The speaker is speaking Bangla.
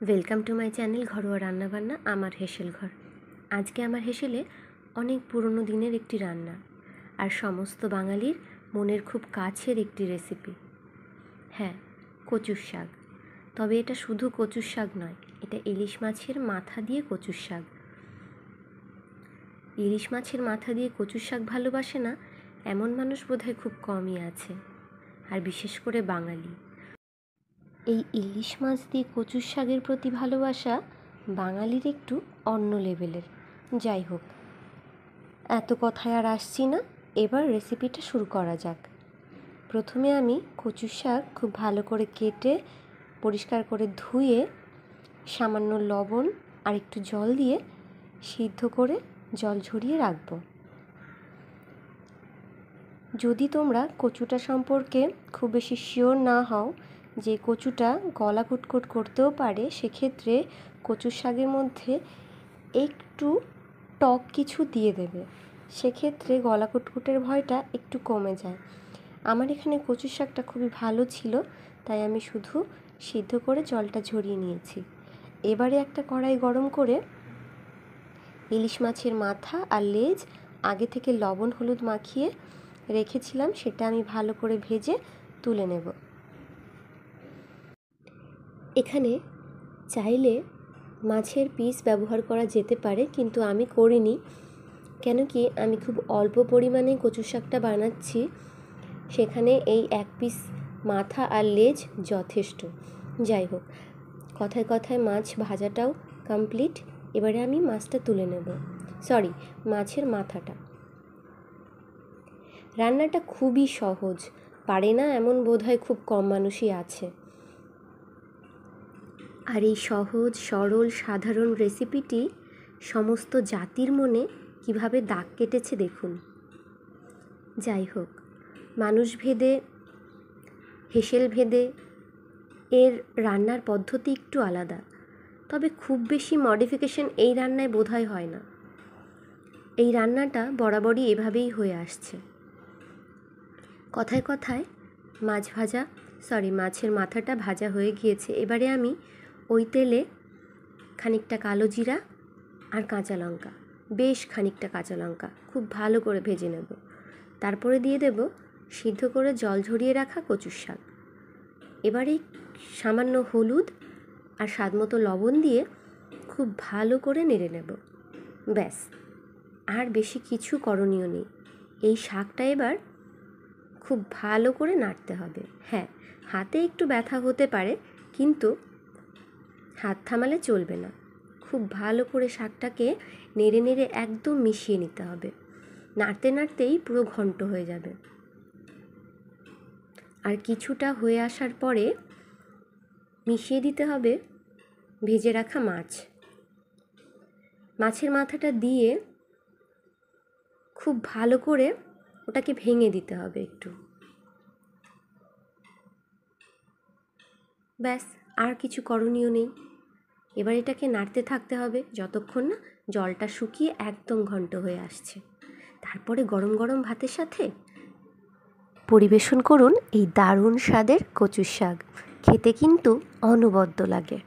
ওয়েলকাম টু মাই চ্যানেল ঘরোয়া রান্নাবান্না আমার হেসেল ঘর। আজকে আমার হেসেলে অনেক পুরনো দিনের একটি রান্না আর সমস্ত বাঙালির মনের খুব কাছের একটি রেসিপি। হ্যাঁ, কচুর শাক। তবে এটা শুধু কচুর শাক নয়, এটা ইলিশ মাছের মাথা দিয়ে কচুর শাক। ইলিশ মাছের মাথা দিয়ে কচুর শাক ভালোবাসে না এমন মানুষ বোধহয় খুব কমই আছে, আর বিশেষ করে বাঙালি। এই ইলিশ মাছ দিয়ে কচুর শাকের প্রতি ভালোবাসা বাঙালির একটু অন্য লেভেলের। যাই হোক, এত কথায় আর আসছি না, এবার রেসিপিটা শুরু করা যাক। প্রথমে আমি কচুর শাক খুব ভালো করে কেটে পরিষ্কার করে ধুয়ে সামান্য লবণ আর একটু জল দিয়ে সিদ্ধ করে জল ঝরিয়ে রাখবো। যদি তোমরা কচুটা সম্পর্কে খুব বেশি শিওর না হও যে কচুটা গলা কুটকুট করতেও পারে, সেক্ষেত্রে কচুর শাকের মধ্যে একটু টক কিছু দিয়ে দেবে, সেক্ষেত্রে গলা কুটকুটের ভয়টা একটু কমে যায়। আমার এখানে কচুর শাকটা খুবই ভালো ছিল, তাই আমি শুধু সিদ্ধ করে জলটা ঝরিয়ে নিয়েছি। এবারে একটা কড়াই গরম করে ইলিশ মাছের মাথা আর লেজ আগে থেকে লবণ হলুদ মাখিয়ে রেখেছিলাম, সেটা আমি ভালো করে ভেজে তুলে নেব। এখানে চাইলে মাছের পিস ব্যবহার করা যেতে পারে, কিন্তু আমি করিনি, কেন কি আমি খুব অল্প পরিমাণে কচু শাকটা বানাচ্ছি। সেখানে এই এক পিস মাথা আর লেজ যথেষ্ট। যাই হোক, কথায় কথায় মাছ ভাজাটাও কমপ্লিট। এবারে আমি মাছটা তুলে নেব, মাছের মাথাটা। রান্নাটা খুবই সহজ, পারে না এমন বোধহয় খুব কম মানুষই আছে। আর এই সহজ সরল সাধারণ রেসিপিটি সমস্ত জাতির মনে কিভাবে দাগ কেটেছে দেখুন। যাই হোক, মানুষভেদে হেসেল ভেদে এর রান্নার পদ্ধতি একটু আলাদা, তবে খুব বেশি মডিফিকেশন এই রান্নায় বোধহয় হয় না। এই রান্নাটা বরাবরই এভাবেই হয়ে আসছে। কথায় কথায় মাছের মাথাটা ভাজা হয়ে গিয়েছে। এবারে আমি ওই তেলে খানিকটা কালো জিরা আর কাঁচা লঙ্কা, বেশ খানিকটা কাঁচা লঙ্কা খুব ভালো করে ভেজে নেব। তারপরে দিয়ে দেব সিদ্ধ করে জল ঝরিয়ে রাখা কচুর শাক। এবারে সামান্য হলুদ আর স্বাদমতো লবণ দিয়ে খুব ভালো করে নেড়ে নেব। ব্যাস, আর বেশি কিছু করণীয় নেই। এই শাকটা এবার খুব ভালো করে নাড়তে হবে। হ্যাঁ, হাতে একটু ব্যথা হতে পারে, কিন্তু হাত থামালে চলবে না। খুব ভালো করে শাকটাকে নেড়ে নেড়ে একদম মিশিয়ে নিতে হবে। নাড়তে নাড়তেই পুরো ঘন্ট হয়ে যাবে। আর কিছুটা হয়ে আসার পরে মিশিয়ে দিতে হবে ভেজে রাখা মাছের মাথাটা দিয়ে খুব ভালো করে ওটাকে ভেঙে দিতে হবে একটু। ব্যাস, আর কিছু করণীয় নেই। এবার এটাকে নাড়তে থাকতে হবে যতক্ষণ না জলটা শুকিয়ে একদম ঘন্ট হয়ে আসছে। তারপরে গরম গরম ভাতের সাথে পরিবেশন করুন এই দারুণ স্বাদের কচুর শাক। খেতে কিন্তু অনবদ্য লাগে।